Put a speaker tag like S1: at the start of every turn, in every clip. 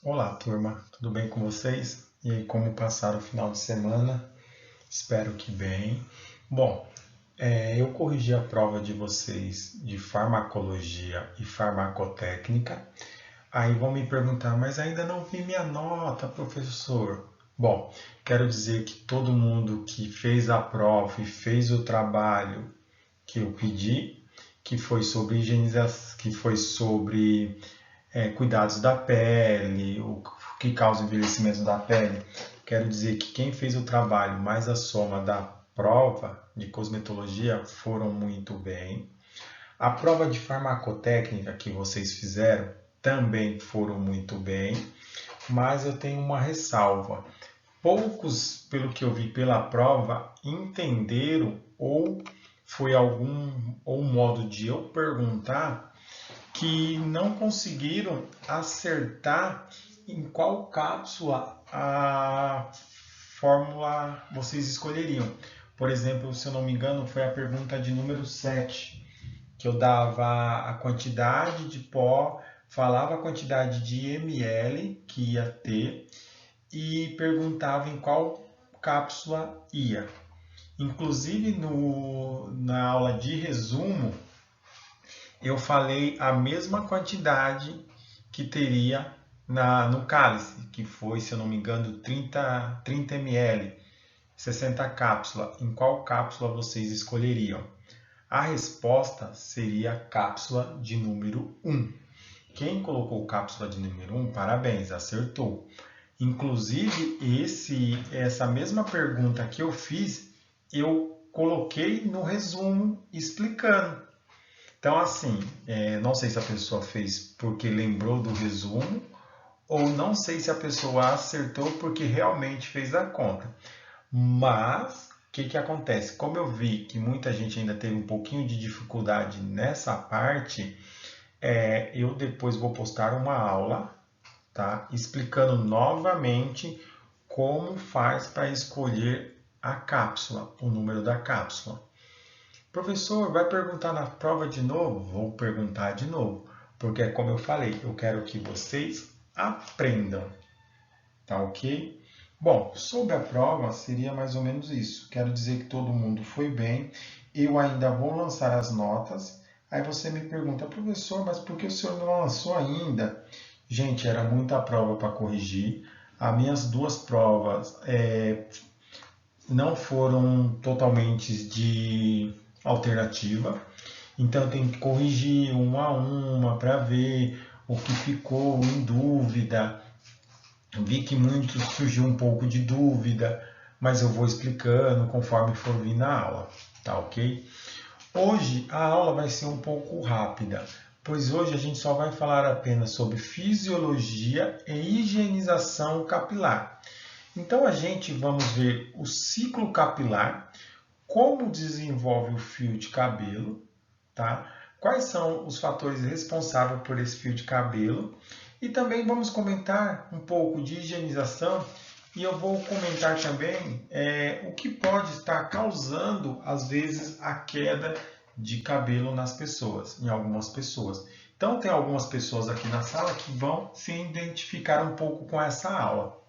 S1: Olá, turma, tudo bem com vocês? E aí, como passaram o final de semana? Espero que bem. Bom, eu corrigi a prova de vocês de farmacologia e farmacotécnica. Aí vão me perguntar, mas ainda não vi minha nota, professor. Bom, quero dizer que todo mundo que fez a prova e fez o trabalho que eu pedi, que foi sobre higienização, que foi sobre cuidados da pele, o que causa o envelhecimento da pele. Quero dizer que quem fez o trabalho mais a soma da prova de cosmetologia foram muito bem. A prova de farmacotécnica que vocês fizeram também foram muito bem, mas eu tenho uma ressalva. Poucos, pelo que eu vi pela prova, entenderam ou foi algum ou modo de eu perguntar que não conseguiram acertar em qual cápsula a fórmula vocês escolheriam. Por exemplo, se eu não me engano, foi a pergunta de número 7, que eu dava a quantidade de pó, falava a quantidade de ml que ia ter e perguntava em qual cápsula ia. Inclusive na aula de resumo, eu falei a mesma quantidade que teria no cálice, que foi, se eu não me engano, 30 ml, 60 cápsulas. Em qual cápsula vocês escolheriam? A resposta seria a cápsula de número 1. Quem colocou cápsula de número 1, parabéns, acertou. Inclusive, essa mesma pergunta que eu fiz, eu coloquei no resumo explicando. Então, assim, não sei se a pessoa fez porque lembrou do resumo ou não sei se a pessoa acertou porque realmente fez a conta. Mas, o que acontece? Como eu vi que muita gente ainda teve um pouquinho de dificuldade nessa parte, eu depois vou postar uma aula, tá? Explicando novamente como faz para escolher a cápsula, o número da cápsula. Professor, vai perguntar na prova de novo? Vou perguntar de novo, porque como eu falei, eu quero que vocês aprendam, tá ok? Bom, sobre a prova seria mais ou menos isso. Quero dizer que todo mundo foi bem. Eu ainda vou lançar as notas. Aí você me pergunta, professor, mas por que o senhor não lançou ainda? Gente, era muita prova para corrigir. As minhas duas provas não foram totalmente de alternativa. Então tem que corrigir uma a uma para ver o que ficou em dúvida. Vi que muito surgiu um pouco de dúvida, mas eu vou explicando conforme for vir na aula, tá ok? Hoje a aula vai ser um pouco rápida, pois hoje a gente só vai falar apenas sobre fisiologia e higienização capilar. Então a gente vamos ver o ciclo capilar, como desenvolve o fio de cabelo, tá? Quais são os fatores responsáveis por esse fio de cabelo? E também vamos comentar um pouco de higienização e eu vou comentar também o que pode estar causando, às vezes, a queda de cabelo nas pessoas, em algumas pessoas. Então, tem algumas pessoas aqui na sala que vão se identificar um pouco com essa aula,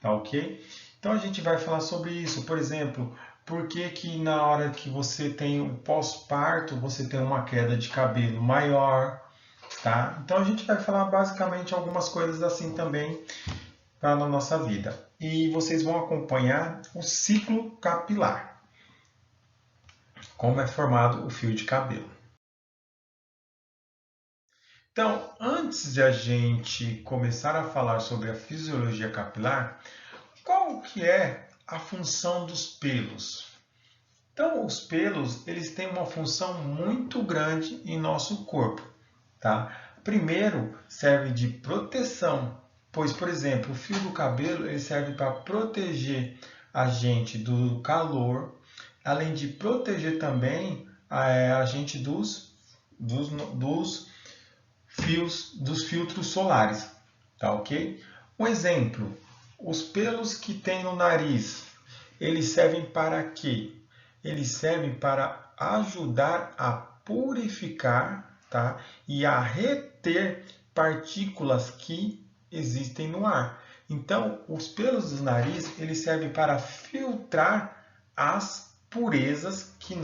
S1: tá ok? Então, a gente vai falar sobre isso. Por exemplo, por que que na hora que você tem o pós-parto, você tem uma queda de cabelo maior, tá? Então a gente vai falar basicamente algumas coisas assim também para na nossa vida. E vocês vão acompanhar o ciclo capilar, como é formado o fio de cabelo. Então, antes de a gente começar a falar sobre a fisiologia capilar, qual que é a função dos pelos? Então, os pelos, eles têm uma função muito grande em nosso corpo, tá? Primeiro, serve de proteção, pois, por exemplo, o fio do cabelo, ele serve para proteger a gente do calor, além de proteger também a gente dos fios, dos filtros solares, tá ok? Um exemplo, os pelos que tem no nariz, eles servem para quê? Eles servem para ajudar a purificar, tá? E a reter partículas que existem no ar. Então, os pelos do nariz, eles servem para filtrar as impurezas que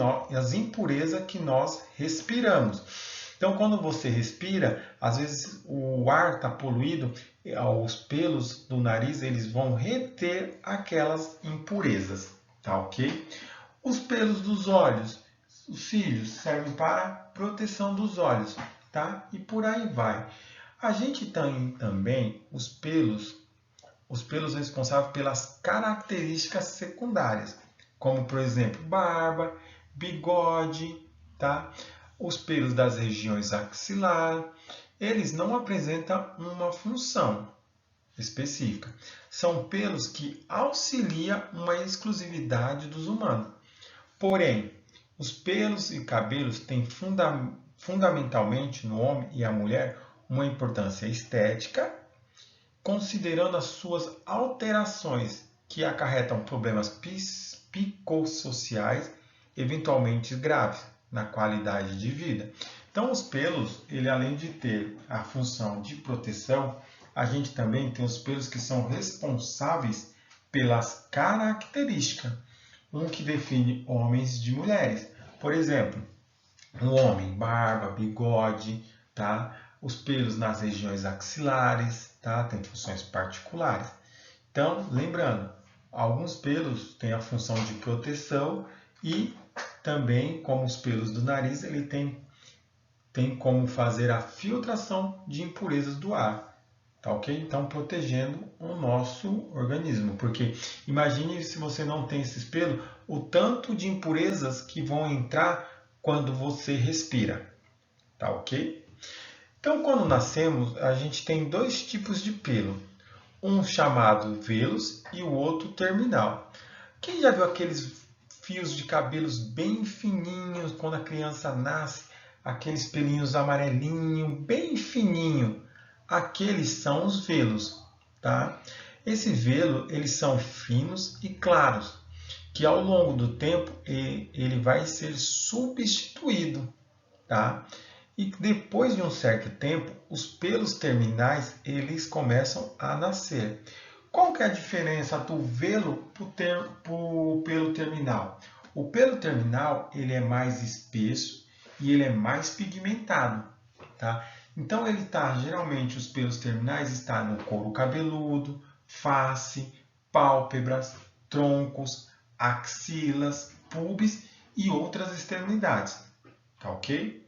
S1: nós respiramos. Então, quando você respira, às vezes o ar está poluído, os pelos do nariz eles vão reter aquelas impurezas, tá ok? Os pelos dos olhos, os cílios, servem para proteção dos olhos, tá? E por aí vai. A gente tem também os pelos responsáveis pelas características secundárias, como por exemplo, barba, bigode, tá? Os pelos das regiões axilar, eles não apresentam uma função específica. São pelos que auxiliam uma exclusividade dos humanos. Porém, os pelos e cabelos têm fundamentalmente no homem e a mulher uma importância estética, considerando as suas alterações que acarretam problemas psicossociais, eventualmente graves, na qualidade de vida. Então, os pelos, ele além de ter a função de proteção, a gente também tem os pelos que são responsáveis pelas características, que define homens de mulheres. Por exemplo, um homem, barba, bigode, tá? Os pelos nas regiões axilares, tá? Tem funções particulares. Então, lembrando, alguns pelos têm a função de proteção e também, como os pelos do nariz, ele tem como fazer a filtração de impurezas do ar, tá ok? Então, protegendo o nosso organismo, porque imagine se você não tem esses pelos, o tanto de impurezas que vão entrar quando você respira, tá ok? Então, quando nascemos, a gente tem dois tipos de pelo, um chamado vêlus e o outro terminal. Quem já viu aqueles fios de cabelos bem fininhos quando a criança nasce, aqueles pelinhos amarelinhos, bem fininho? Aqueles são os vêlus, tá? Esse velo, eles são finos e claros, que ao longo do tempo ele vai ser substituído, tá? E depois de um certo tempo, os pelos terminais eles começam a nascer. Qual que é a diferença do velo para o pelo terminal? O pelo terminal ele é mais espesso e ele é mais pigmentado, tá? Então ele geralmente os pelos terminais estão no couro cabeludo, face, pálpebras, troncos, axilas, pubis e outras extremidades, tá ok?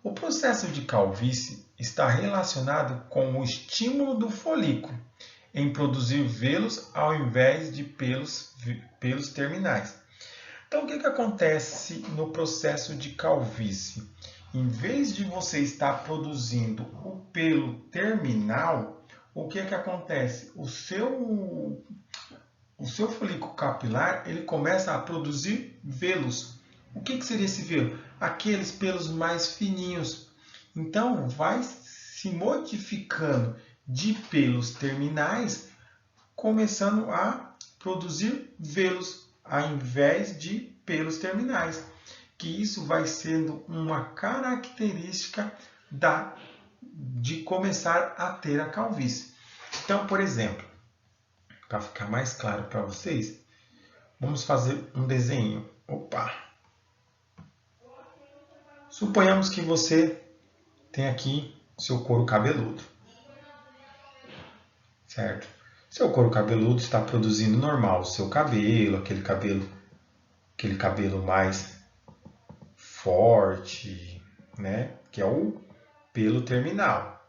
S1: O processo de calvície está relacionado com o estímulo do folículo em produzir velos ao invés de pelos terminais. Então, o que acontece no processo de calvície? Em vez de você estar produzindo o pelo terminal, o que acontece? O seu folículo capilar ele começa a produzir velos. O que seria esse velo? Aqueles pelos mais fininhos. Então, vai se modificando de pelos terminais, começando a produzir velos, ao invés de pelos terminais. Que isso vai sendo uma característica de começar a ter a calvície. Então, por exemplo, para ficar mais claro para vocês, vamos fazer um desenho. Opa! Suponhamos que você tem aqui seu couro cabeludo, certo? Seu couro cabeludo está produzindo normal o seu cabelo, aquele cabelo mais forte, né? Que é o pelo terminal.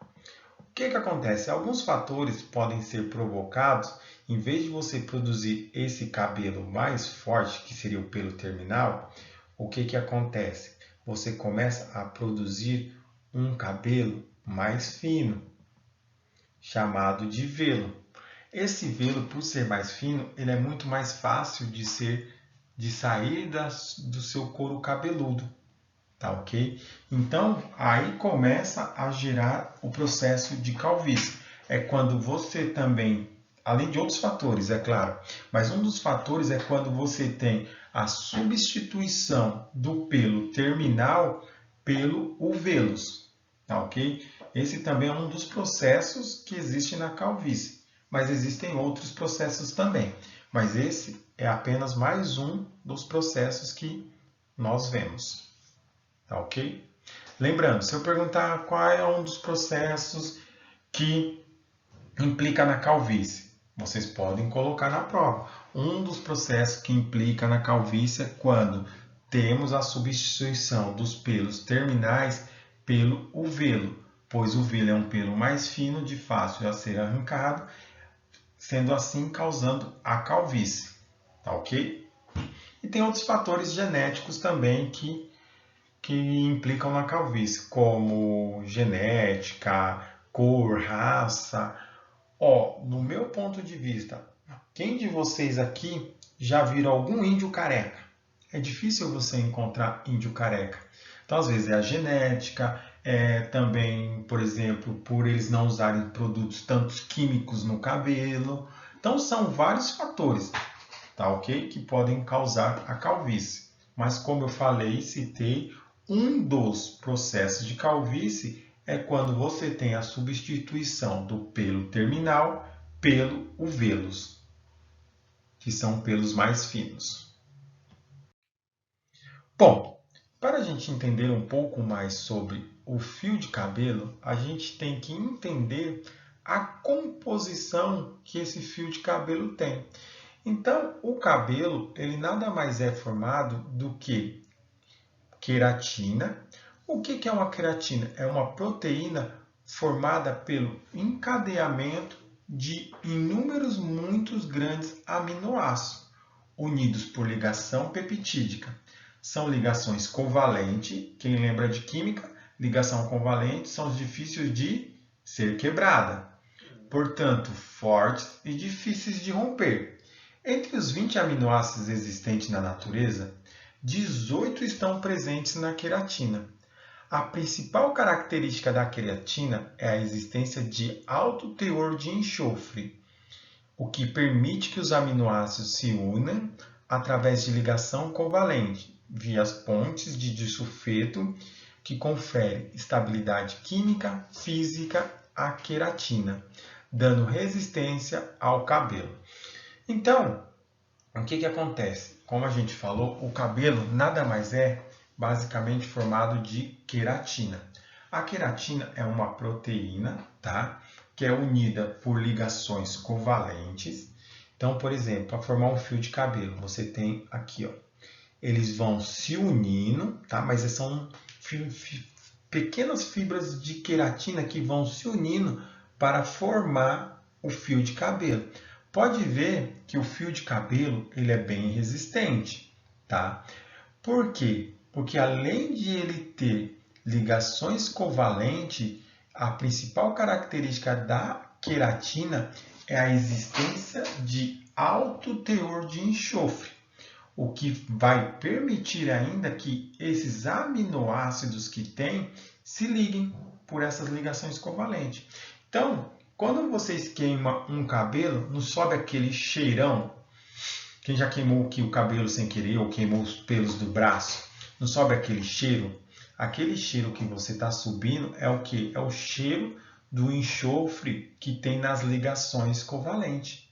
S1: O que acontece? Alguns fatores podem ser provocados, em vez de você produzir esse cabelo mais forte, que seria o pelo terminal, o que acontece? Você começa a produzir um cabelo mais fino, chamado de velo. Esse velo, por ser mais fino, ele é muito mais fácil de sair do seu couro cabeludo, tá ok? Então, aí começa a gerar o processo de calvície. É quando você também, além de outros fatores, é claro, mas um dos fatores é quando você tem a substituição do pelo terminal pelo vêlus, tá ok? esse também é um dos processos que existe na calvície, mas existem outros processos também. Mas esse é apenas mais um dos processos que nós vemos. Tá ok? Lembrando, se eu perguntar qual é um dos processos que implica na calvície, vocês podem colocar na prova. Um dos processos que implica na calvície é quando temos a substituição dos pelos terminais pelo velo, pois o velo é um pelo mais fino, de fácil a ser arrancado, sendo assim causando a calvície. Tá ok? E tem outros fatores genéticos também que implicam na calvície, como genética, cor, raça. No meu ponto de vista, quem de vocês aqui já viram algum índio careca? É difícil você encontrar índio careca. Então, às vezes, é a genética, também, por exemplo, por eles não usarem produtos tantos químicos no cabelo. Então, são vários fatores, tá ok? Que podem causar a calvície. Mas, como eu falei, citei, um dos processos de calvície é quando você tem a substituição do pelo terminal pelo vellus, que são pelos mais finos. Bom, para a gente entender um pouco mais sobre o fio de cabelo, a gente tem que entender a composição que esse fio de cabelo tem. Então, o cabelo, ele nada mais é formado do que queratina. O que é uma queratina? É uma proteína formada pelo encadeamento de inúmeros, muitos grandes aminoácidos, unidos por ligação peptídica. São ligações covalentes, quem lembra de química, ligação covalente são difíceis de ser quebrada, portanto, fortes e difíceis de romper. Entre os 20 aminoácidos existentes na natureza, 18 estão presentes na queratina. A principal característica da queratina é a existência de alto teor de enxofre, o que permite que os aminoácidos se unam através de ligação covalente, via as pontes de disulfeto, que confere estabilidade química, física à queratina, dando resistência ao cabelo. Então, o que acontece? Como a gente falou, o cabelo nada mais é basicamente formado de queratina. A queratina é uma proteína, tá? Que é unida por ligações covalentes. Então, por exemplo, para formar um fio de cabelo, você tem aqui, ó, eles vão se unindo, tá? Mas são pequenas fibras de queratina que vão se unindo para formar o fio de cabelo. Pode ver que o fio de cabelo ele é bem resistente, tá? Por quê? Porque além de ele ter ligações covalentes, a principal característica da queratina é a existência de alto teor de enxofre, o que vai permitir ainda que esses aminoácidos que tem se liguem por essas ligações covalentes. Então, quando vocês queimam um cabelo, não sobe aquele cheirão? Quem já queimou aqui o cabelo sem querer ou queimou os pelos do braço, não sobe aquele cheiro? Aquele cheiro que você está subindo é o quê? É o cheiro do enxofre que tem nas ligações covalentes.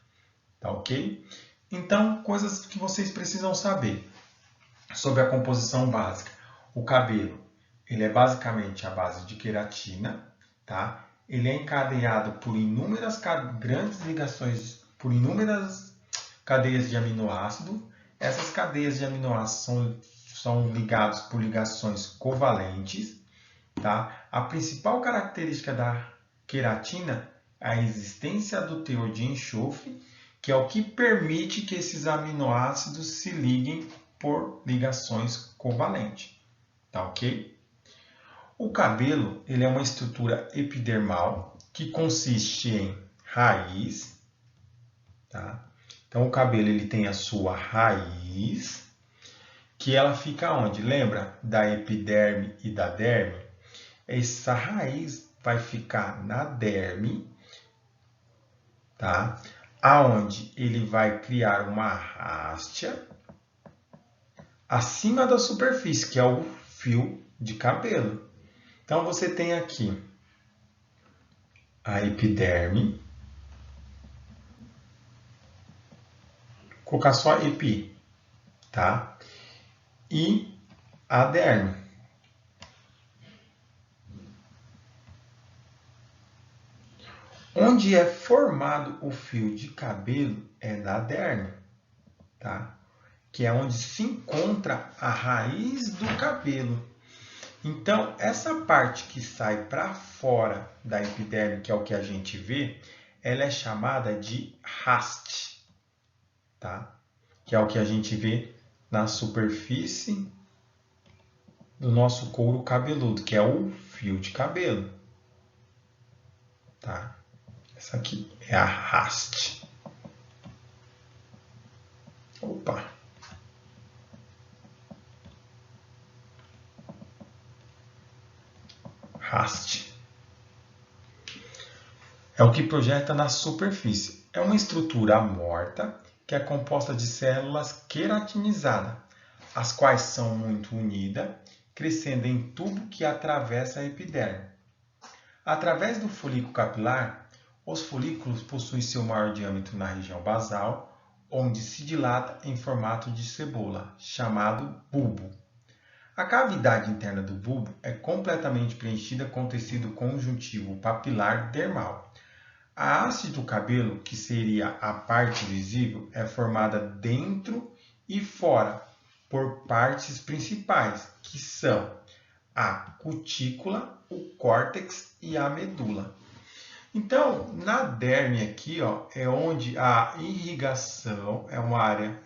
S1: Tá ok? Então, coisas que vocês precisam saber sobre a composição básica. O cabelo, ele é basicamente a base de queratina, tá? Ele é encadeado por inúmeras grandes ligações, por inúmeras cadeias de aminoácido. Essas cadeias de aminoácidos são ligadas por ligações covalentes, tá? A principal característica da queratina é a existência do teor de enxofre, que é o que permite que esses aminoácidos se liguem por ligações covalentes, tá ok? O cabelo ele é uma estrutura epidermal que consiste em raiz, tá? Então o cabelo ele tem a sua raiz, que ela fica onde? Lembra da epiderme e da derme? Essa raiz vai ficar na derme, tá? Aonde ele vai criar uma hástia acima da superfície, que é o fio de cabelo. Então, você tem aqui a epiderme, vou colocar só epi, tá? E a derme. Onde é formado o fio de cabelo é na derme, tá? Que é onde se encontra a raiz do cabelo. Então, essa parte que sai para fora da epiderme, que é o que a gente vê, ela é chamada de haste, tá? Que é o que a gente vê na superfície do nosso couro cabeludo, que é o fio de cabelo, tá? Essa aqui é a haste. Opa! Haste. É o que projeta na superfície. É uma estrutura morta que é composta de células queratinizadas, as quais são muito unidas, crescendo em tubo que atravessa a epiderme. Através do folículo capilar, os folículos possuem seu maior diâmetro na região basal, onde se dilata em formato de cebola, chamado bulbo. A cavidade interna do bulbo é completamente preenchida com tecido conjuntivo papilar dermal. A haste do cabelo, que seria a parte visível, é formada dentro e fora por partes principais, que são a cutícula, o córtex e a medula. Então, na derme aqui, ó, é onde a irrigação é uma área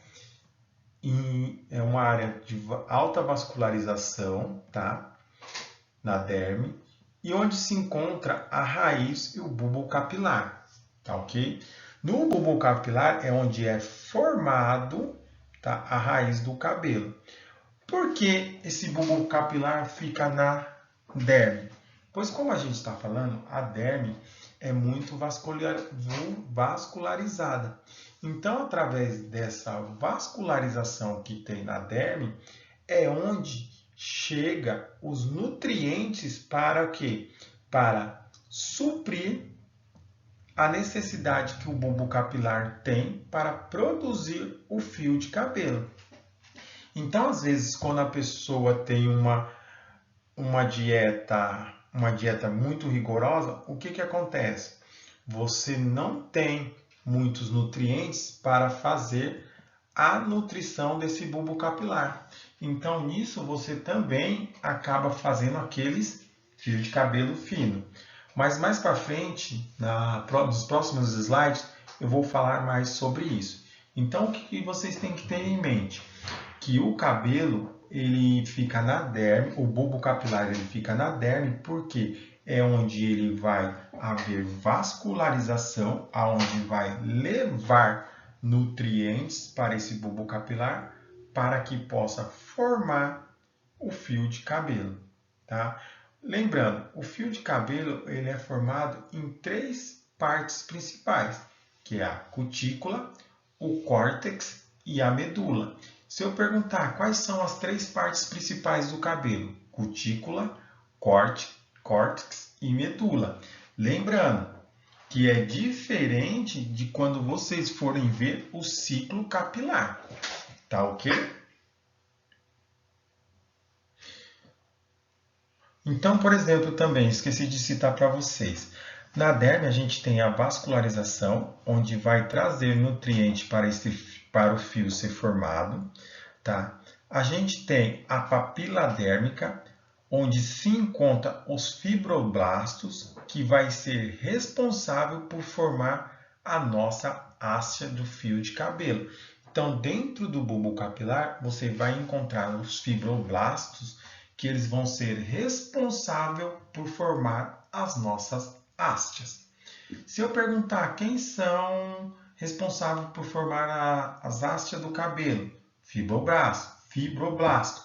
S1: de alta vascularização, tá? Na derme, e onde se encontra a raiz e o bulbo capilar, tá ok? No bulbo capilar é onde é formado, tá, a raiz do cabelo. Por que esse bulbo capilar fica na derme? Pois como a gente está falando, a derme é muito vascularizada. Então, através dessa vascularização que tem na derme, é onde chega os nutrientes para o quê? Para suprir a necessidade que o bulbo capilar tem para produzir o fio de cabelo. Então, às vezes, quando a pessoa tem uma dieta muito rigorosa, o que acontece? Você não tem muitos nutrientes para fazer a nutrição desse bulbo capilar. Então, nisso, você também acaba fazendo aqueles fios de cabelo fino. Mas mais para frente, nos próximos slides, eu vou falar mais sobre isso. Então, o que vocês têm que ter em mente? Que o cabelo ele fica na derme, o bulbo capilar ele fica na derme, porque é onde ele vai haver vascularização, aonde vai levar nutrientes para esse bulbo capilar, para que possa formar o fio de cabelo, tá? Lembrando, o fio de cabelo ele é formado em 3 partes principais, que é a cutícula, o córtex e a medula. Se eu perguntar quais são as 3 partes principais do cabelo, cutícula, córtex e medula. Lembrando que é diferente de quando vocês forem ver o ciclo capilar, tá ok? Então, por exemplo, também esqueci de citar para vocês. Na derme a gente tem a vascularização, onde vai trazer nutriente para o fio ser formado, tá? A gente tem a papila dérmica, onde se encontra os fibroblastos, que vai ser responsável por formar a nossa haste do fio de cabelo. Então, dentro do bulbo capilar, você vai encontrar os fibroblastos, que eles vão ser responsáveis por formar as nossas hastes. Se eu perguntar quem são responsáveis por formar as hastes do cabelo, fibroblasto.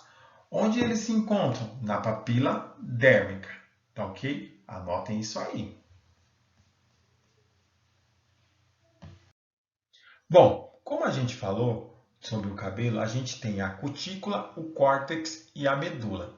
S1: Onde eles se encontram? Na papila dérmica, tá ok? Anotem isso aí. Bom, como a gente falou sobre o cabelo, a gente tem a cutícula, o córtex e a medula.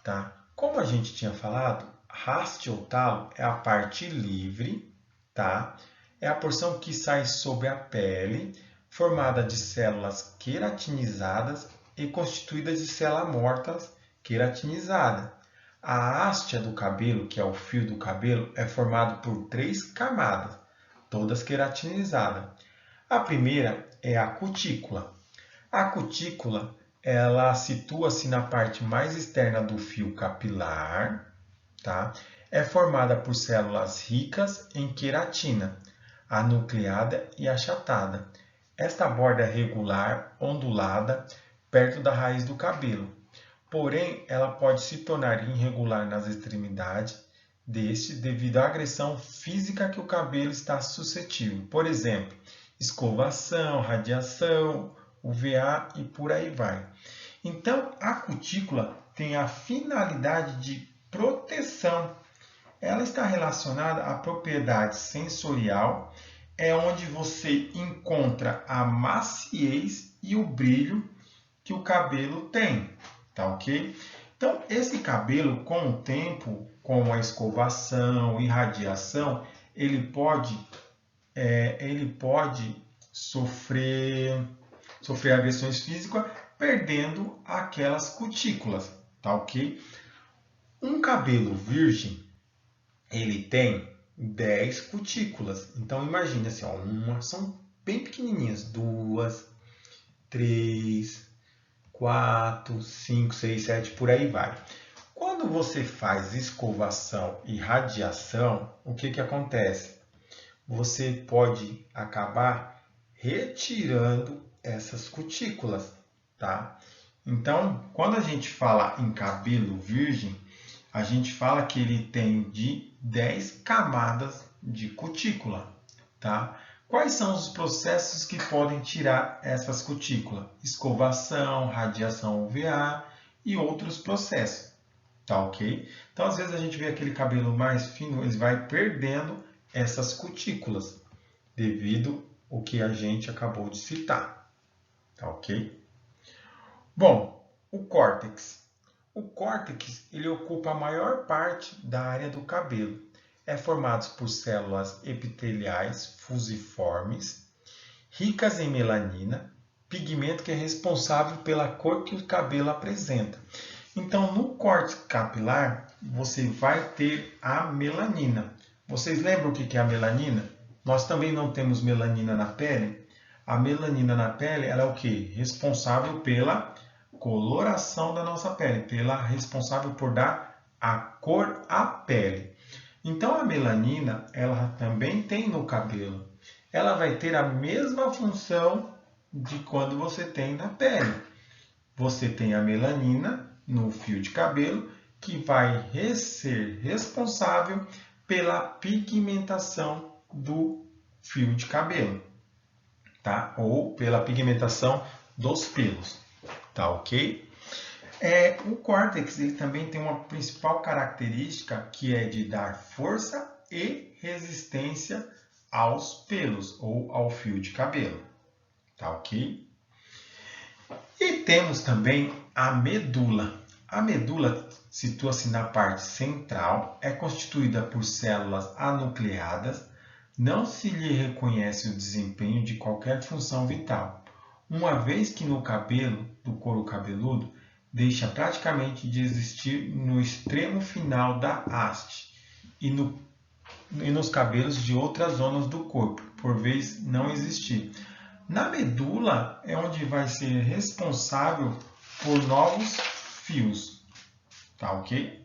S1: Tá? Como a gente tinha falado, haste ou talo é a parte livre, tá? É a porção que sai sobre a pele, formada de células queratinizadas e constituídas de células mortas queratinizadas. A haste do cabelo, que é o fio do cabelo, é formado por 3 camadas, todas queratinizadas. A primeira é a cutícula. A cutícula, ela situa-se na parte mais externa do fio capilar, tá? É formada por células ricas em queratina, anucleada e achatada. Esta borda é regular, ondulada, perto da raiz do cabelo. Porém, ela pode se tornar irregular nas extremidades deste devido à agressão física que o cabelo está suscetível. Por exemplo, escovação, radiação, UVA e por aí vai. Então, a cutícula tem a finalidade de proteção. Ela está relacionada à propriedade sensorial, é onde você encontra a maciez e o brilho que o cabelo tem, tá ok? Então, esse cabelo, com o tempo, com a escovação e radiação, ele pode sofrer agressões físicas, perdendo aquelas cutículas, tá ok? Um cabelo virgem, ele tem 10 cutículas. Então, imagine assim, ó, são bem pequenininhas, 2, 3, 4, 5, 6, 7, por aí vai. Quando você faz escovação e radiação, o que acontece? Você pode acabar retirando essas cutículas, tá? Então, quando a gente fala em cabelo virgem, a gente fala que ele tem de 10 camadas de cutícula, tá? Quais são os processos que podem tirar essas cutículas? Escovação, radiação UVA e outros processos, tá ok? Então, às vezes a gente vê aquele cabelo mais fino, ele vai perdendo essas cutículas, devido ao que a gente acabou de citar, tá ok? Bom, o córtex. O córtex, ele ocupa a maior parte da área do cabelo. É formado por células epiteliais fusiformes, ricas em melanina, pigmento que é responsável pela cor que o cabelo apresenta. Então, no córtex capilar, você vai ter a melanina. Vocês lembram o que é a melanina? Nós também não temos melanina na pele. A melanina na pele, ela é o quê? Responsável pela coloração da nossa pele, responsável por dar a cor à pele. Então, a melanina, ela também tem no cabelo. Ela vai ter a mesma função de quando você tem na pele. Você tem a melanina no fio de cabelo, que vai ser responsável pela pigmentação do fio de cabelo, tá? Ou pela pigmentação dos pelos, tá ok? O córtex, ele também tem uma principal característica que é de dar força e resistência aos pelos ou ao fio de cabelo, tá ok? E temos também a medula. A medula situa-se na parte central, é constituída por células anucleadas, não se lhe reconhece o desempenho de qualquer função vital, uma vez que no cabelo do couro cabeludo deixa praticamente de existir no extremo final da haste e nos cabelos de outras zonas do corpo, por vez não existir. Na medula é onde vai ser responsável por novos fios, tá ok?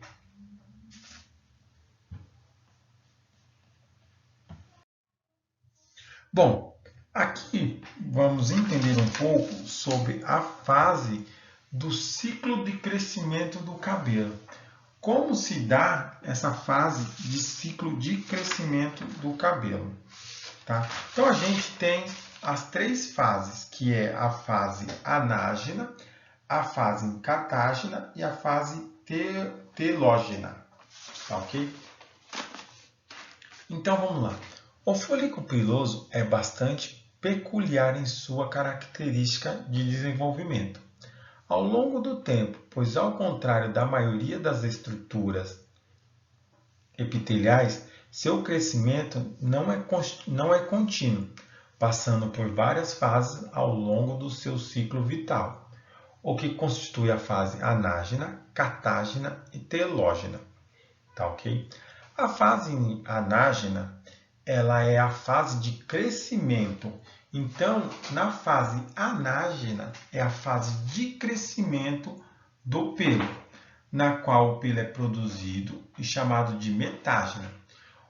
S1: Bom, aqui vamos entender um pouco sobre a fase do ciclo de crescimento do cabelo. Como se dá essa fase de ciclo de crescimento do cabelo, tá? Então a gente tem as 3 fases, que é a fase anágena, a fase catágena e a fase telógena, tá ok? Então vamos lá. O folículo piloso é bastante peculiar em sua característica de desenvolvimento. Ao longo do tempo, pois ao contrário da maioria das estruturas epiteliais, seu crescimento não é contínuo, passando por várias fases ao longo do seu ciclo vital, o que constitui a fase anágena, catágena e telógena. Tá, ok? A fase anágena, ela é a fase de crescimento. Então, na fase anágena, é a fase de crescimento do pelo, na qual o pelo é produzido e chamado de metágena.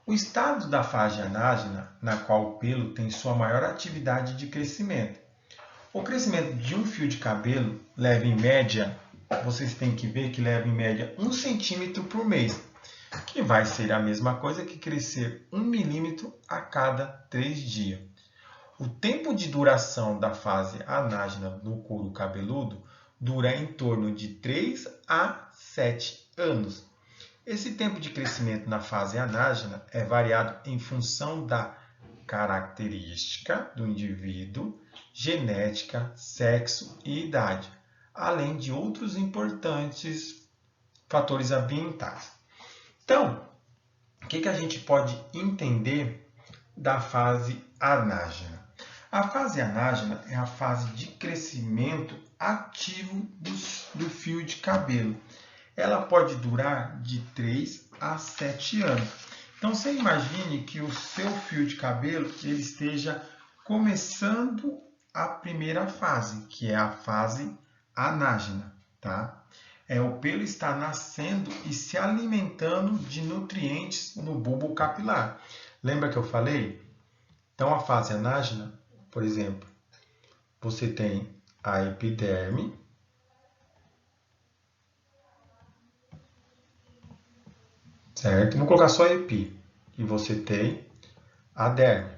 S1: O estado da fase anágena, na qual o pelo tem sua maior atividade de crescimento. O crescimento de um fio de cabelo leva em média, vocês têm que ver que leva em média 1 centímetro por mês, que vai ser a mesma coisa que crescer 1 milímetro a cada 3 dias. O tempo de duração da fase anágena no couro cabeludo dura em torno de 3 a 7 anos. Esse tempo de crescimento na fase anágena é variado em função da característica do indivíduo, genética, sexo e idade, além de outros importantes fatores ambientais. Então, o que a gente pode entender da fase anágena? A fase anágena é a fase de crescimento ativo do fio de cabelo. Ela pode durar de 3 a 7 anos. Então, você imagine que o seu fio de cabelo ele esteja começando a primeira fase, que é a fase anágena, tá? O pelo está nascendo e se alimentando de nutrientes no bulbo capilar. Lembra que eu falei? Então, a fase anágena, por exemplo, você tem a epiderme, certo? Vou colocar só epi. E você tem a derme.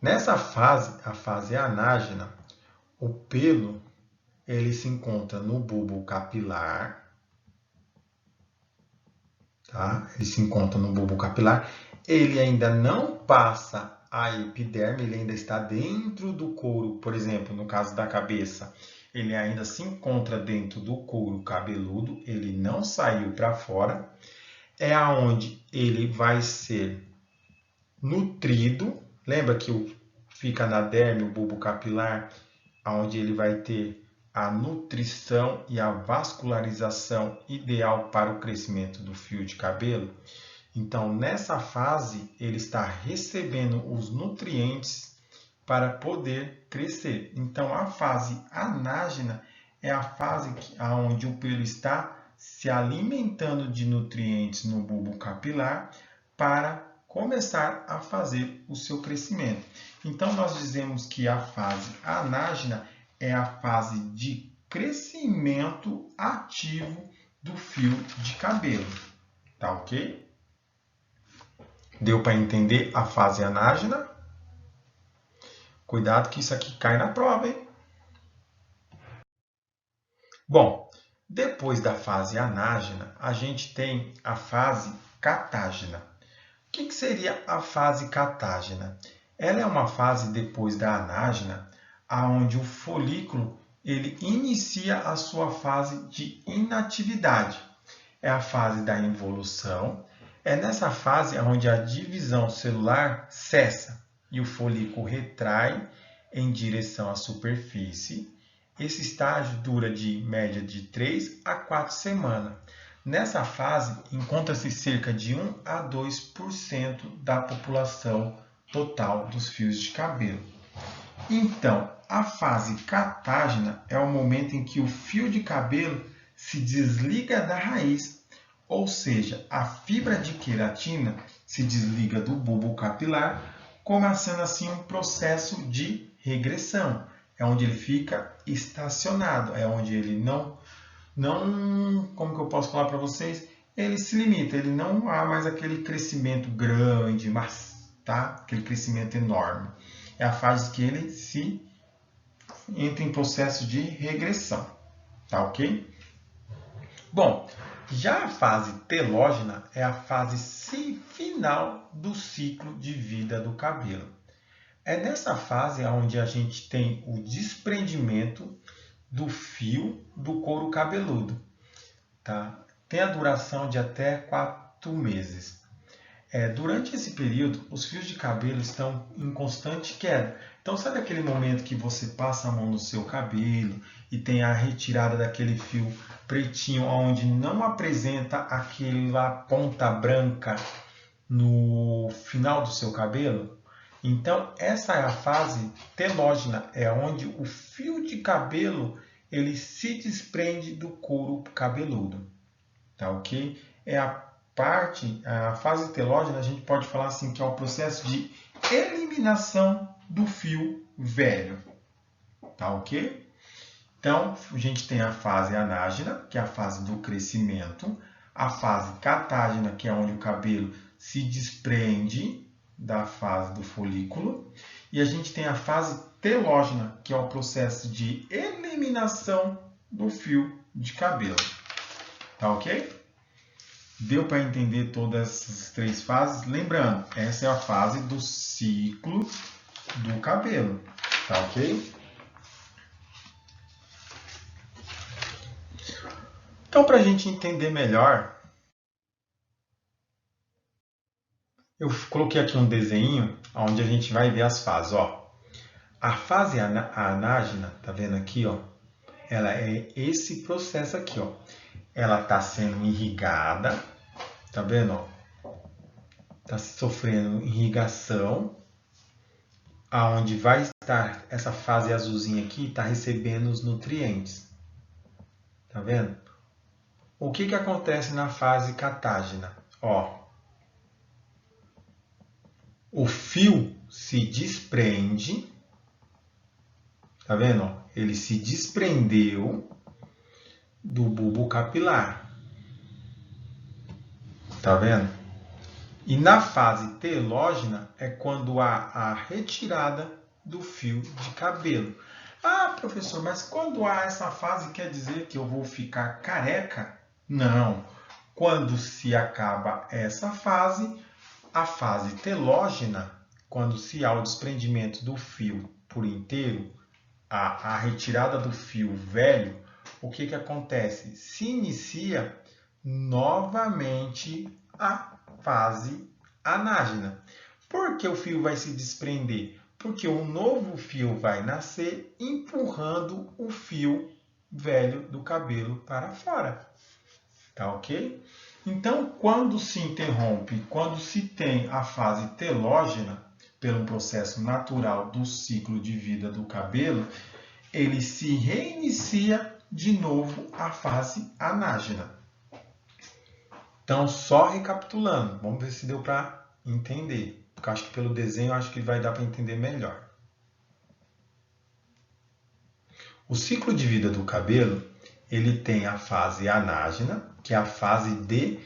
S1: Nessa fase, a fase anágena, o pelo ele se encontra no bulbo capilar, tá? Ele se encontra no bulbo capilar. Ele ainda não passa a epiderme, ele ainda está dentro do couro, por exemplo, no caso da cabeça, ele ainda se encontra dentro do couro cabeludo, ele não saiu para fora. É aonde ele vai ser nutrido. Lembra que fica na derme, o bulbo capilar, onde ele vai ter a nutrição e a vascularização ideal para o crescimento do fio de cabelo? Então, nessa fase, ele está recebendo os nutrientes para poder crescer. Então, a fase anágena é a fase onde o pelo está se alimentando de nutrientes no bulbo capilar para começar a fazer o seu crescimento. Então, nós dizemos que a fase anágena é a fase de crescimento ativo do fio de cabelo. Tá ok? Deu para entender a fase anágena? Cuidado que isso aqui cai na prova, hein? Bom, depois da fase anágena, a gente tem a fase catágena. O que seria a fase catágena? Ela é uma fase depois da anágena, onde o folículo ele inicia a sua fase de inatividade. É a fase da involução. É nessa fase onde a divisão celular cessa e o folículo retrai em direção à superfície. Esse estágio dura de média de 3 a 4 semanas. Nessa fase, encontra-se cerca de 1 a 2% da população total dos fios de cabelo. Então, a fase catágena é o momento em que o fio de cabelo se desliga da raiz, ou seja, a fibra de queratina se desliga do bulbo capilar, começando assim um processo de regressão. É onde ele fica estacionado, é onde ele não, como que eu posso falar para vocês? Ele se limita, ele não há mais aquele crescimento grande, mas, tá? Aquele crescimento enorme. É a fase que ele entra em processo de regressão, tá ok? Bom, já a fase telógena é a fase final do ciclo de vida do cabelo. É nessa fase onde a gente tem o desprendimento do fio do couro cabeludo. tá? Tem a duração de até 4 meses. Durante esse período, os fios de cabelo estão em constante queda. Então, sabe aquele momento que você passa a mão no seu cabelo e tem a retirada daquele fio pretinho, onde não apresenta aquela ponta branca no final do seu cabelo? Então, essa é a fase telógena, é onde o fio de cabelo ele se desprende do couro cabeludo, tá ok? A fase telógena, a gente pode falar assim que é o processo de eliminação do fio velho, tá ok? Então, a gente tem a fase anágena, que é a fase do crescimento, a fase catágena, que é onde o cabelo se desprende da fase do folículo, e a gente tem a fase telógena, que é o processo de eliminação do fio de cabelo, tá ok? Deu para entender todas essas 3 fases? Lembrando, essa é a fase do ciclo do cabelo, tá ok? Então, para a gente entender melhor, eu coloquei aqui um desenho onde a gente vai ver as fases. Ó. A fase anágena, tá vendo aqui? Ó, ela é esse processo aqui. Ó. Ela está sendo irrigada, tá vendo? Está sofrendo irrigação, aonde vai estar essa fase azulzinha aqui, está recebendo os nutrientes. Tá vendo? O que acontece na fase catágena? Ó, o fio se desprende, tá vendo? Ele se desprendeu do bulbo capilar, tá vendo? E na fase telógena é quando há a retirada do fio de cabelo. Ah, professor, mas quando há essa fase quer dizer que eu vou ficar careca? Não. Quando se acaba essa fase, a fase telógena, quando se há o desprendimento do fio por inteiro, a retirada do fio velho, o que acontece? Se inicia novamente a fase anágena. Por que o fio vai se desprender? Porque um novo fio vai nascer empurrando o fio velho do cabelo para fora. Tá ok? Então, quando se interrompe, quando se tem a fase telógena, pelo processo natural do ciclo de vida do cabelo, ele se reinicia de novo a fase anágena. Então, só recapitulando, vamos ver se deu para entender. Porque eu acho que pelo desenho acho que vai dar para entender melhor. O ciclo de vida do cabelo, ele tem a fase anágena, que é a fase de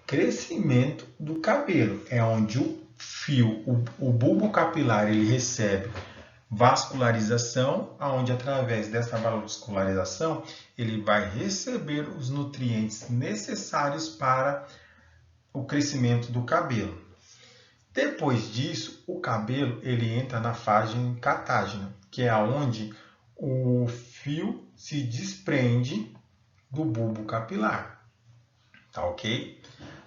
S1: crescimento do cabelo. É onde o fio, o bulbo capilar, ele recebe vascularização, onde através dessa vascularização ele vai receber os nutrientes necessários para o crescimento do cabelo. Depois disso, o cabelo ele entra na fase catágena, que é onde o fio se desprende do bulbo capilar. Tá ok?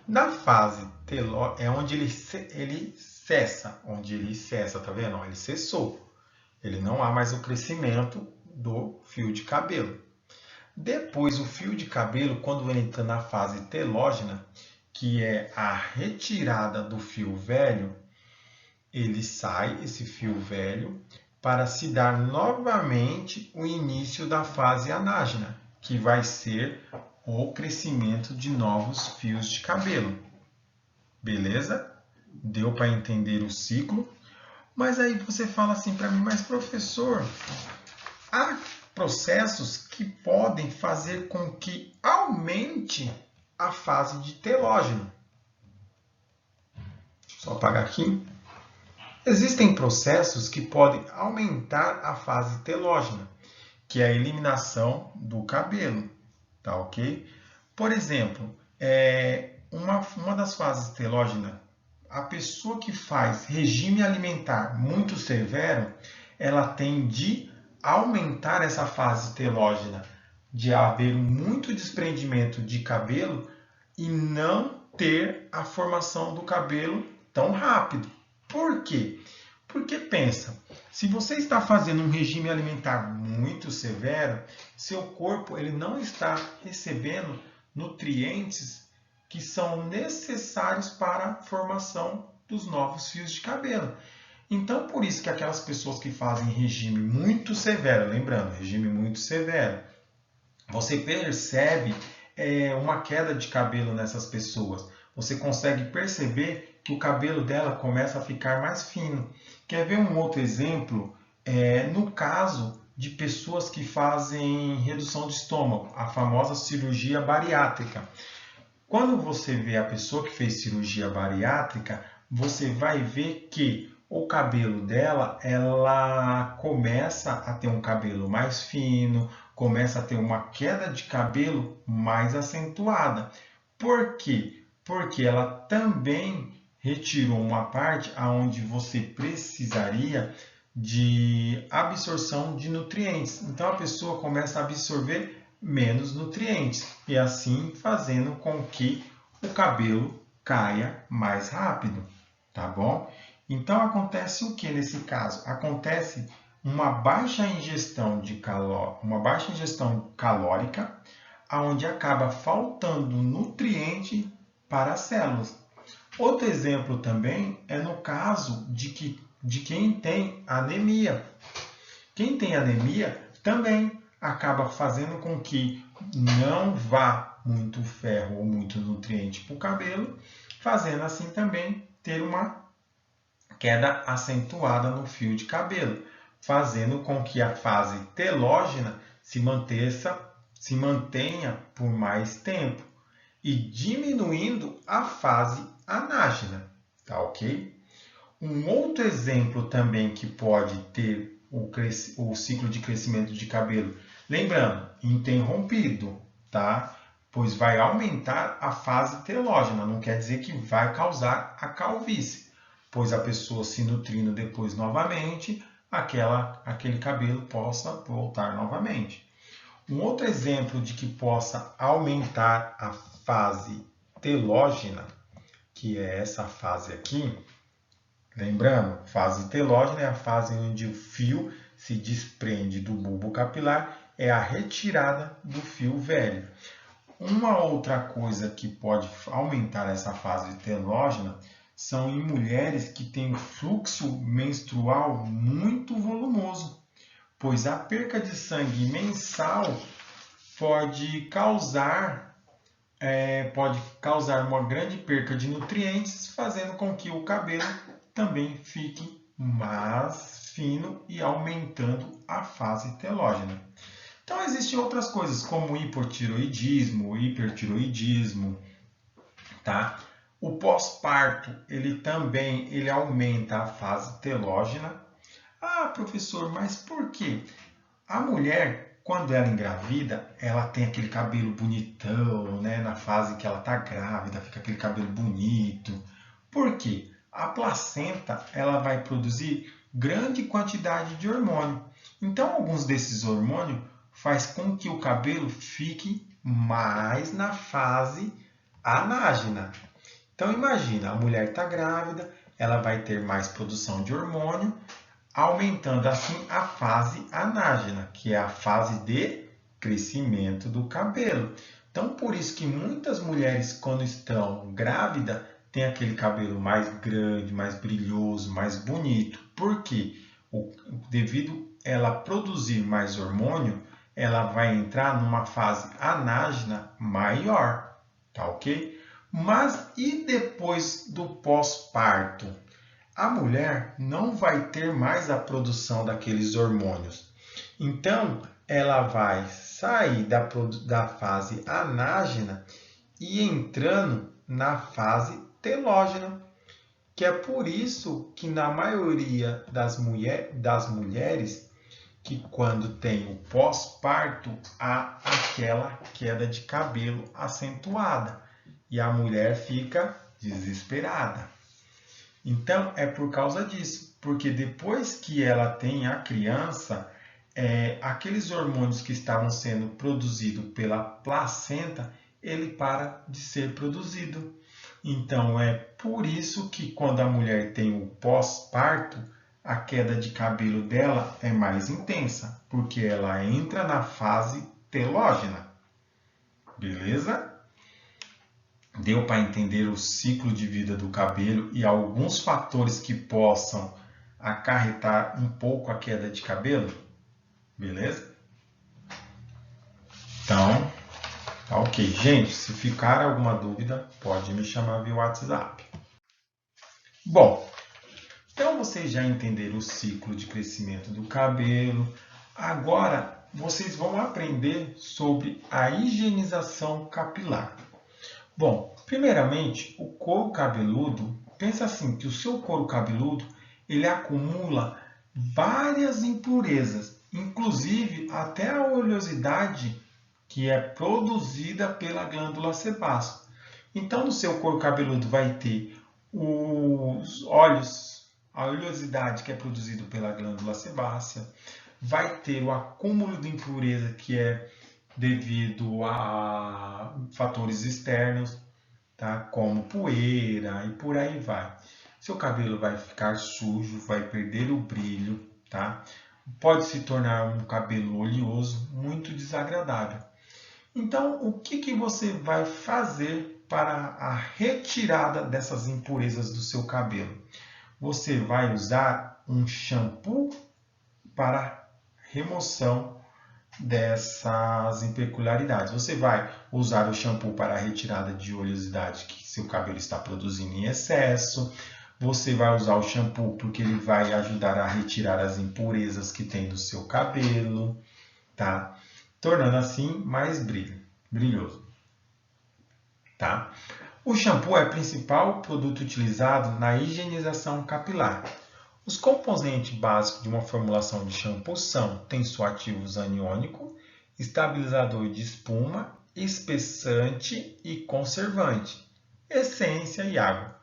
S1: Na fase telógena é onde ele cessa, tá vendo? Ele cessou. Ele não há mais o crescimento do fio de cabelo. Depois, o fio de cabelo, quando entra na fase telógena, que é a retirada do fio velho, ele sai, esse fio velho, para se dar novamente o início da fase anágena, que vai ser o crescimento de novos fios de cabelo. Beleza? Deu para entender o ciclo? Mas aí você fala assim para mim, mas professor, há processos que podem fazer com que aumente a fase de telógeno. Só apagar aqui. Existem processos que podem aumentar a fase telógena, que é a eliminação do cabelo, tá ok? Por exemplo, uma das fases telógenas, a pessoa que faz regime alimentar muito severo, ela tem de aumentar essa fase telógena de haver muito desprendimento de cabelo e não ter a formação do cabelo tão rápido. Por quê? Porque pensa, se você está fazendo um regime alimentar muito severo, seu corpo ele não está recebendo nutrientes que são necessários para a formação dos novos fios de cabelo. Então, por isso que aquelas pessoas que fazem regime muito severo, lembrando, regime muito severo, você percebe uma queda de cabelo nessas pessoas. Você consegue perceber que o cabelo dela começa a ficar mais fino. Quer ver um outro exemplo? No caso de pessoas que fazem redução de estômago, a famosa cirurgia bariátrica. Quando você vê a pessoa que fez cirurgia bariátrica, você vai ver que o cabelo dela, ela começa a ter um cabelo mais fino, começa a ter uma queda de cabelo mais acentuada. Por quê? Porque ela também retirou uma parte onde você precisaria de absorção de nutrientes. Então a pessoa começa a absorver menos nutrientes e assim fazendo com que o cabelo caia mais rápido, tá bom? Então acontece o que nesse caso? Acontece uma baixa ingestão calórica, onde acaba faltando nutriente para as células. Outro exemplo também é no caso de quem tem anemia. Quem tem anemia também acaba fazendo com que não vá muito ferro ou muito nutriente para o cabelo, fazendo assim também ter uma queda acentuada no fio de cabelo, fazendo com que a fase telógena se mantenha por mais tempo e diminuindo a fase anágena, tá ok? Um outro exemplo também que pode ter o ciclo de crescimento de cabelo, lembrando, interrompido, tá? Pois vai aumentar a fase telógena, não quer dizer que vai causar a calvície, pois a pessoa se nutrindo depois novamente, aquele cabelo possa voltar novamente. Um outro exemplo de que possa aumentar a fase telógena, que é essa fase aqui, lembrando, fase telógena é a fase onde o fio se desprende do bulbo capilar, é a retirada do fio velho. Uma outra coisa que pode aumentar essa fase telógena são em mulheres que têm fluxo menstrual muito volumoso, pois a perca de sangue mensal pode causar uma grande perca de nutrientes, fazendo com que o cabelo também fique mais fino e aumentando a fase telógena. Então existem outras coisas como hipotiroidismo, hipertiroidismo, tá? O pós-parto, ele aumenta a fase telógena. Ah, professor, mas por quê? A mulher, quando ela engravida, ela tem aquele cabelo bonitão, né? Na fase que ela está grávida, fica aquele cabelo bonito. Por quê? A placenta, ela vai produzir grande quantidade de hormônio. Então, alguns desses hormônios faz com que o cabelo fique mais na fase anágena. Então, imagina, a mulher está grávida, ela vai ter mais produção de hormônio, aumentando assim a fase anágena, que é a fase de crescimento do cabelo. Então, por isso que muitas mulheres, quando estão grávidas, têm aquele cabelo mais grande, mais brilhoso, mais bonito. Por quê? Devido a ela produzir mais hormônio, ela vai entrar numa fase anágena maior, tá ok? Mas e depois do pós-parto? A mulher não vai ter mais a produção daqueles hormônios. Então, ela vai sair da fase anágena e entrando na fase telógena, que é por isso que na maioria das mulheres, que quando tem o pós-parto, há aquela queda de cabelo acentuada e a mulher fica desesperada. Então, é por causa disso, porque depois que ela tem a criança, aqueles hormônios que estavam sendo produzidos pela placenta, ele para de ser produzido. Então, é por isso que quando a mulher tem o pós-parto, a queda de cabelo dela é mais intensa, porque ela entra na fase telógena. Beleza? Deu para entender o ciclo de vida do cabelo e alguns fatores que possam acarretar um pouco a queda de cabelo? Beleza? Então, tá ok. Gente, se ficar alguma dúvida, pode me chamar via WhatsApp. Bom, então vocês já entenderam o ciclo de crescimento do cabelo. Agora, vocês vão aprender sobre a higienização capilar. Bom, primeiramente, o couro cabeludo, pensa assim, que o seu couro cabeludo, ele acumula várias impurezas, inclusive até a oleosidade que é produzida pela glândula sebácea. Então, no seu couro cabeludo vai ter os óleos, a oleosidade que é produzida pela glândula sebácea, vai ter o acúmulo de impureza que é devido a fatores externos, tá? Como poeira e por aí vai. Seu cabelo vai ficar sujo, vai perder o brilho, tá? Pode se tornar um cabelo oleoso, muito desagradável. Então, o que você vai fazer para a retirada dessas impurezas do seu cabelo? Você vai usar um shampoo para remoção dessas impeculiaridades. Você vai usar o shampoo para a retirada de oleosidade que seu cabelo está produzindo em excesso. Você vai usar o shampoo porque ele vai ajudar a retirar as impurezas que tem no seu cabelo, tá? Tornando assim mais brilhoso, tá? O shampoo é o principal produto utilizado na higienização capilar. Os componentes básicos de uma formulação de shampoo são tensoativos aniônico, estabilizador de espuma, espessante e conservante, essência e água.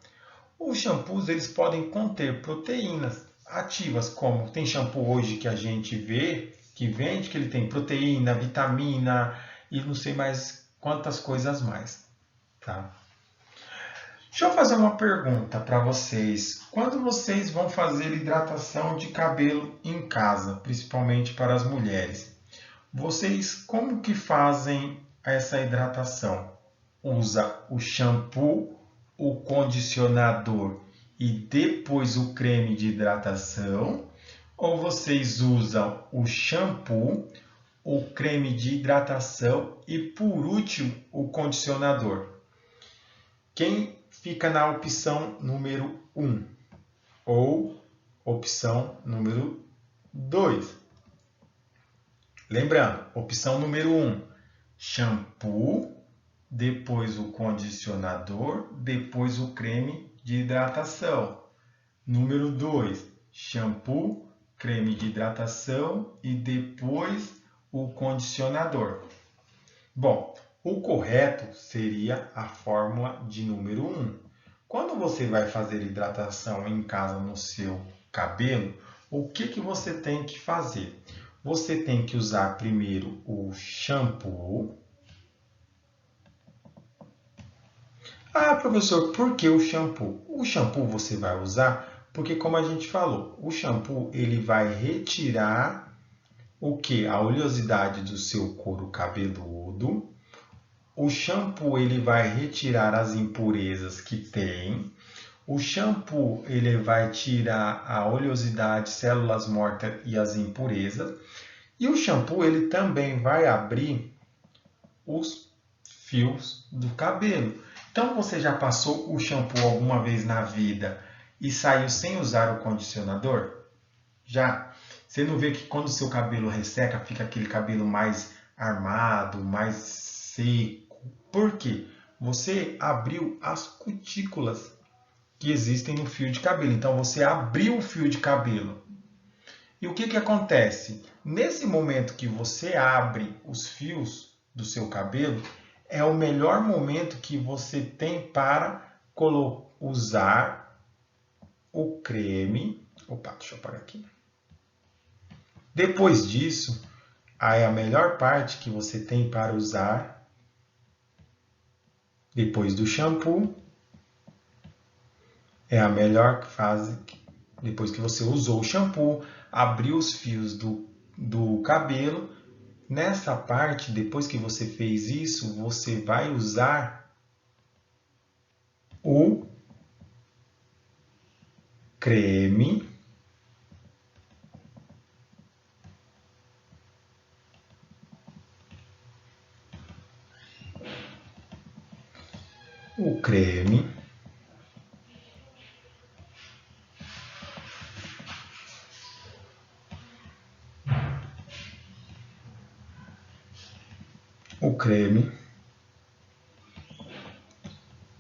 S1: Os shampoos eles podem conter proteínas ativas, como tem shampoo hoje que a gente vê, que vende, que ele tem proteína, vitamina e não sei mais quantas coisas mais, tá? Deixa eu fazer uma pergunta para vocês. Quando vocês vão fazer hidratação de cabelo em casa, principalmente para as mulheres, vocês como que fazem essa hidratação? Usa o shampoo, o condicionador e depois o creme de hidratação? Ou vocês usam o shampoo, o creme de hidratação e por último o condicionador? Quem fica na opção número 1 ou opção número 2? Lembrando, opção número 1, shampoo, depois o condicionador, depois o creme de hidratação. Número 2, shampoo, creme de hidratação e depois o condicionador. Bom, o correto seria a fórmula de número 1. Quando você vai fazer hidratação em casa no seu cabelo, o que você tem que fazer? Você tem que usar primeiro o shampoo. Ah, professor, por que o shampoo? O shampoo você vai usar porque, como a gente falou, o shampoo ele vai retirar o que? A oleosidade do seu couro cabeludo. O shampoo ele vai retirar as impurezas que tem. O shampoo ele vai tirar a oleosidade, células mortas e as impurezas. E o shampoo ele também vai abrir os fios do cabelo. Então você já passou o shampoo alguma vez na vida e saiu sem usar o condicionador? Já? Você não vê que quando o seu cabelo resseca, fica aquele cabelo mais armado, mais seco? Por quê? Você abriu as cutículas que existem no fio de cabelo. Então você abriu o fio de cabelo. E o que acontece? Nesse momento que você abre os fios do seu cabelo, é o melhor momento que você tem para usar o creme. Opa, deixa eu parar aqui. Depois disso, aí a melhor parte que você tem para usar, depois do shampoo, é a melhor fase, depois que você usou o shampoo, abriu os fios do cabelo. Nessa parte, depois que você fez isso, você vai usar o creme o creme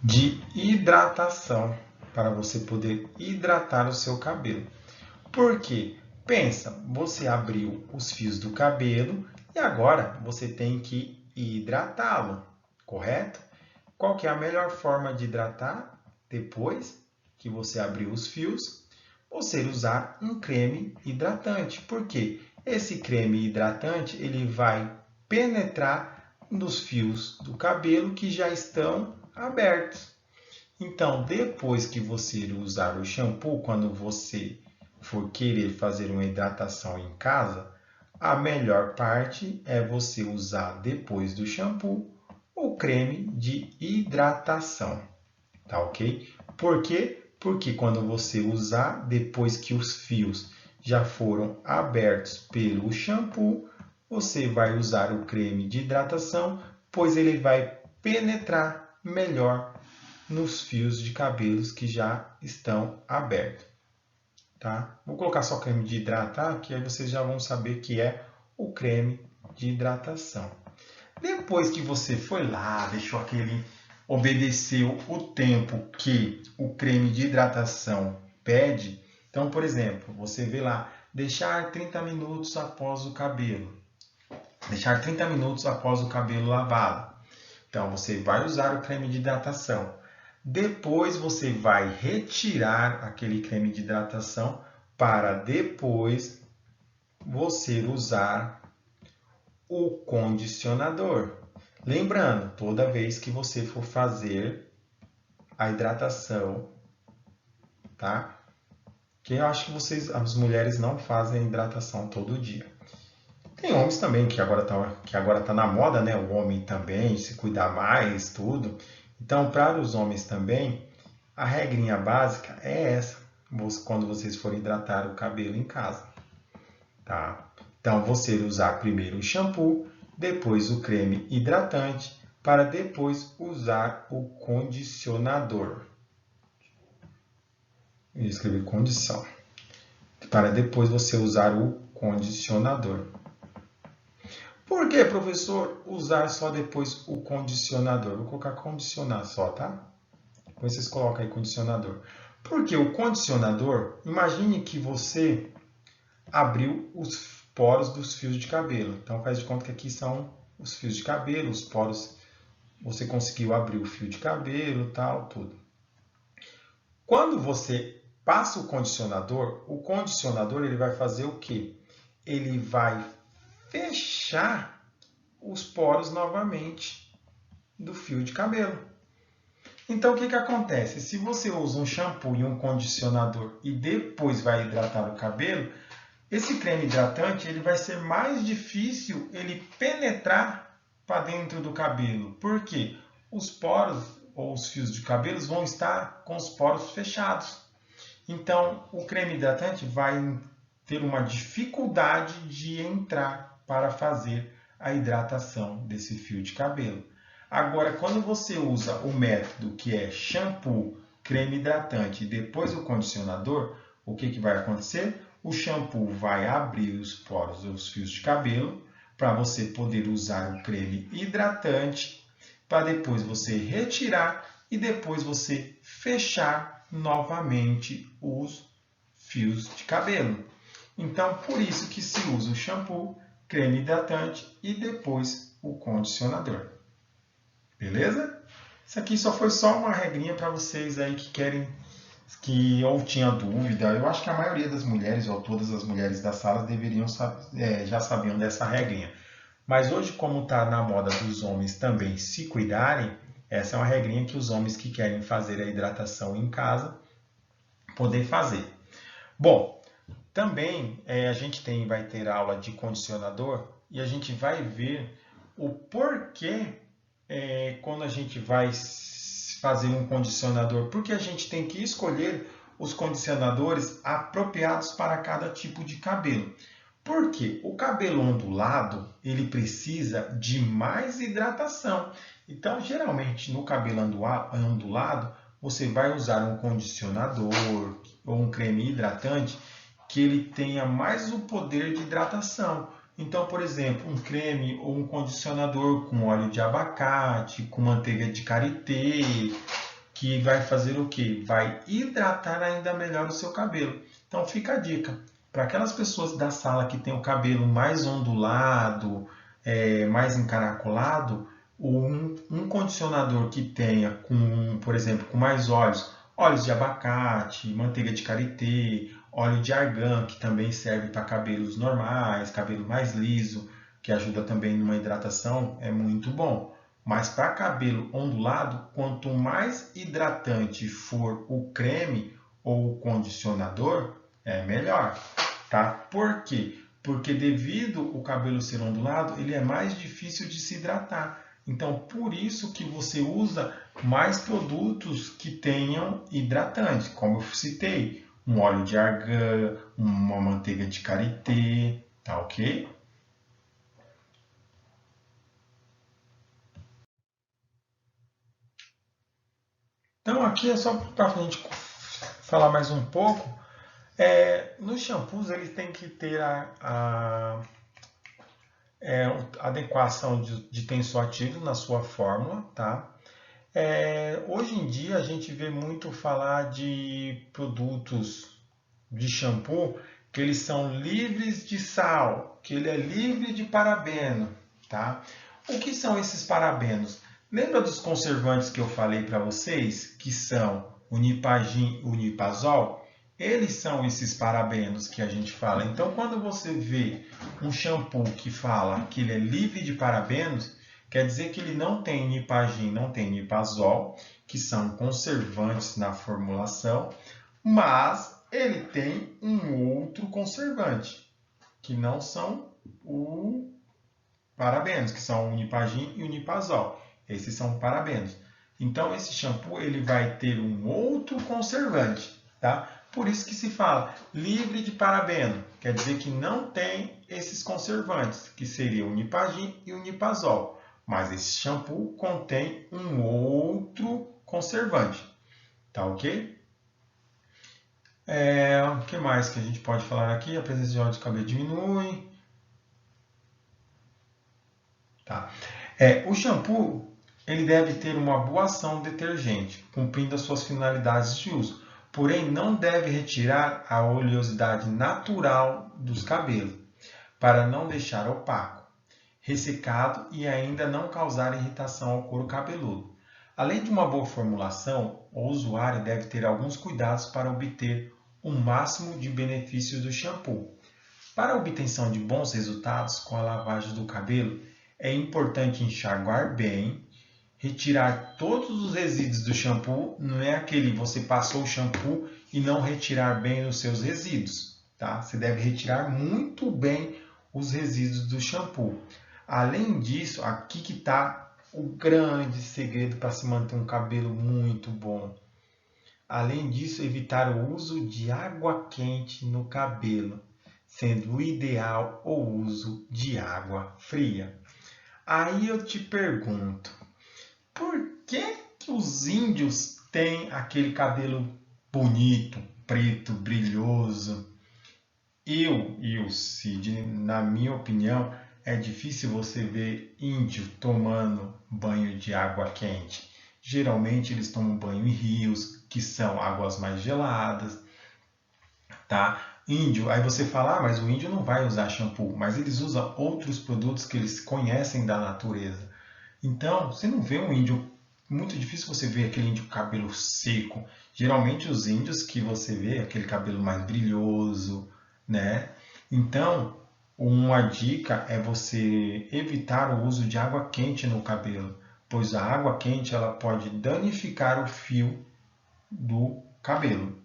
S1: de hidratação para você poder hidratar o seu cabelo. Por quê? Pensa, você abriu os fios do cabelo e agora você tem que hidratá-lo, correto? Qual que é a melhor forma de hidratar depois que você abriu os fios? Você usar um creme hidratante. Por quê? Esse creme hidratante ele vai penetrar nos fios do cabelo que já estão abertos. Então, depois que você usar o shampoo, quando você for querer fazer uma hidratação em casa, a melhor parte é você usar depois do shampoo o creme de hidratação, tá ok? Por quê? Porque quando você usar depois que os fios já foram abertos pelo shampoo, você vai usar o creme de hidratação, pois ele vai penetrar melhor nos fios de cabelos que já estão abertos. Tá? Vou colocar só creme de hidratar, que aí vocês já vão saber que é o creme de hidratação. Depois que você foi lá, deixou obedeceu o tempo que o creme de hidratação pede. Então, por exemplo, você vê lá, deixar 30 minutos após o cabelo. Deixar 30 minutos após o cabelo lavado. Então, você vai usar o creme de hidratação. Depois você vai retirar aquele creme de hidratação para depois você usar o condicionador. Lembrando, toda vez que você for fazer a hidratação, tá? Que eu acho que as mulheres não fazem hidratação todo dia. Tem homens também que agora tá na moda, né? O homem também se cuidar mais, tudo. Então, para os homens também, a regrinha básica é essa, quando vocês forem hidratar o cabelo em casa, tá? Então, você usar primeiro o shampoo, depois o creme hidratante, para depois usar o condicionador. Eu escrevi condição. Para depois você usar o condicionador. Por que, professor, usar só depois o condicionador? Vou colocar condicionar só, tá? Depois vocês colocam aí condicionador. Porque o condicionador, imagine que você abriu os poros dos fios de cabelo. Então faz de conta que aqui são os fios de cabelo, os poros, você conseguiu abrir o fio de cabelo, tal, tudo. Quando você passa o condicionador ele vai fazer o quê? Ele vai fechar os poros novamente do fio de cabelo. Então, o que acontece? Se você usa um shampoo e um condicionador e depois vai hidratar o cabelo, esse creme hidratante ele vai ser mais difícil ele penetrar para dentro do cabelo. Por quê? Os poros ou os fios de cabelo vão estar com os poros fechados. Então, o creme hidratante vai ter uma dificuldade de entrar para fazer a hidratação desse fio de cabelo. Agora, quando você usa o método que é shampoo, creme hidratante e depois o condicionador, o que vai acontecer? O shampoo vai abrir os poros dos fios de cabelo para você poder usar o creme hidratante para depois você retirar e depois você fechar novamente os fios de cabelo. Então, por isso que se usa o shampoo, creme hidratante e depois o condicionador. Beleza? Isso aqui foi só uma regrinha para vocês aí que querem que ou tinha dúvida, eu acho que a maioria das mulheres, ou todas as mulheres da sala, deveriam já sabiam dessa regrinha. Mas hoje, como está na moda dos homens também se cuidarem, essa é uma regrinha que os homens que querem fazer a hidratação em casa poder fazer. Bom, também a gente vai ter aula de condicionador e a gente vai ver o porquê quando a gente vai fazer um condicionador, porque a gente tem que escolher os condicionadores apropriados para cada tipo de cabelo. Porque o cabelo ondulado, ele precisa de mais hidratação. Então, geralmente, no cabelo ondulado, você vai usar um condicionador ou um creme hidratante que ele tenha mais o poder de hidratação. Então, por exemplo, um creme ou um condicionador com óleo de abacate, com manteiga de karité, que vai fazer o quê? Vai hidratar ainda melhor o seu cabelo. Então, fica a dica. Para aquelas pessoas da sala que tem o cabelo mais ondulado, mais encaracolado, um condicionador que tenha, por exemplo, com mais óleos de abacate, manteiga de karité, óleo de argan, que também serve para cabelos normais, cabelo mais liso, que ajuda também numa hidratação, é muito bom. Mas para cabelo ondulado, quanto mais hidratante for o creme ou o condicionador, é melhor, tá? Por quê? Porque devido o cabelo ser ondulado, ele é mais difícil de se hidratar. Então, por isso que você usa mais produtos que tenham hidratante, como eu citei, um óleo de argan, uma manteiga de karité, tá ok? Então, aqui é só para a gente falar mais um pouco. Nos shampoos, eles têm que ter a adequação de tensoativo na sua fórmula, tá? Hoje em dia a gente vê muito falar de produtos de shampoo que eles são livres de sal, que ele é livre de parabeno, tá? O que são esses parabenos? Lembra dos conservantes que eu falei para vocês, que são o Nipagin e o Nipazol? Eles são esses parabenos que a gente fala. Então, quando você vê um shampoo que fala que ele é livre de parabenos, quer dizer que ele não tem Nipagin, não tem Nipazol, que são conservantes na formulação, mas ele tem um outro conservante, que não são o parabenos, que são o Nipagin e o Nipazol. Esses são parabenos. Então, esse shampoo ele vai ter um outro conservante, tá? Por isso que se fala livre de parabeno, quer dizer que não tem esses conservantes, que seriam o Nipagin e o Nipazol. Mas esse shampoo contém um outro conservante, tá ok? O que mais que a gente pode falar aqui? A presença de óleo de cabelo diminui. Tá. O shampoo ele deve ter uma boa ação detergente, cumprindo as suas finalidades de uso. Porém, não deve retirar a oleosidade natural dos cabelos, para não deixar opaco, ressecado e ainda não causar irritação ao couro cabeludo. Além de uma boa formulação, o usuário deve ter alguns cuidados para obter o máximo de benefícios do shampoo. Para a obtenção de bons resultados com a lavagem do cabelo, é importante enxaguar bem, retirar todos os resíduos do shampoo, não é aquele você passou o shampoo e não retirar bem os seus resíduos, tá? Você deve retirar muito bem os resíduos do shampoo. Além disso, aqui que está o grande segredo para se manter um cabelo muito bom. Além disso, evitar o uso de água quente no cabelo, sendo o ideal o uso de água fria. Aí eu te pergunto, por que os índios têm aquele cabelo bonito, preto, brilhoso? Eu e o Cid, na minha opinião, é difícil você ver índio tomando banho de água quente. Geralmente eles tomam banho em rios, que são águas mais geladas, tá? Índio, aí você fala, mas o índio não vai usar shampoo, mas eles usam outros produtos que eles conhecem da natureza. Então, você não vê um índio muito difícil você ver aquele índio com cabelo seco. Geralmente os índios que você vê, aquele cabelo mais brilhoso, né? Então, uma dica é você evitar o uso de água quente no cabelo, pois a água quente ela pode danificar o fio do cabelo,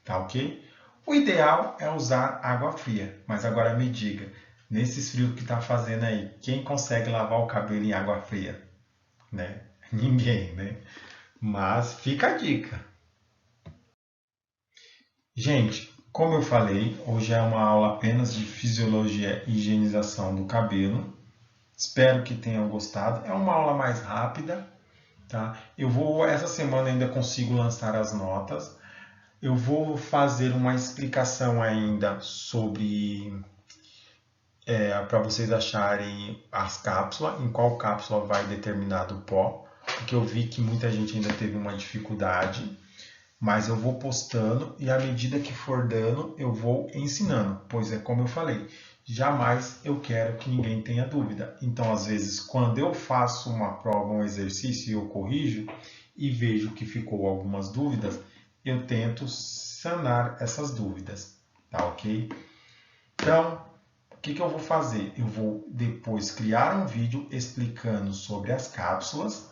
S1: tá ok? O ideal é usar água fria, mas agora me diga, nesses frios que está fazendo aí, quem consegue lavar o cabelo em água fria? Né? Ninguém, né? Mas fica a dica. Gente, como eu falei, hoje é uma aula apenas de fisiologia e higienização do cabelo. Espero que tenham gostado. É uma aula mais rápida, tá? Essa semana ainda consigo lançar as notas. Eu vou fazer uma explicação ainda sobre para vocês acharem as cápsulas, em qual cápsula vai determinado pó, porque eu vi que muita gente ainda teve uma dificuldade, mas eu vou postando e à medida que for dando, eu vou ensinando, pois é como eu falei, jamais eu quero que ninguém tenha dúvida. Então, às vezes, quando eu faço uma prova, um exercício e eu corrijo e vejo que ficou algumas dúvidas, eu tento sanar essas dúvidas, tá ok? Então, o que eu vou fazer? Eu vou depois criar um vídeo explicando sobre as cápsulas,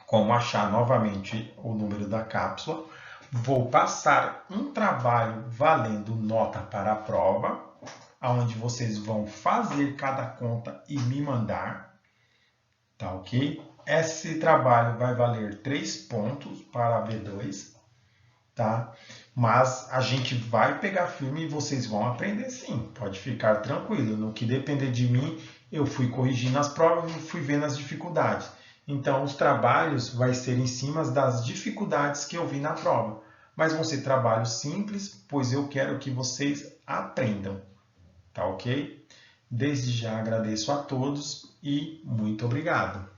S1: como achar novamente o número da cápsula. Vou passar um trabalho valendo nota para a prova, onde vocês vão fazer cada conta e me mandar, tá ok? Esse trabalho vai valer 3 pontos para a B2, tá? Mas a gente vai pegar firme e vocês vão aprender sim, pode ficar tranquilo. No que depender de mim, eu fui corrigindo as provas e fui vendo as dificuldades. Então, os trabalhos vai ser em cima das dificuldades que eu vi na prova. Mas vão ser trabalhos simples, pois eu quero que vocês aprendam, tá ok? Desde já agradeço a todos e muito obrigado.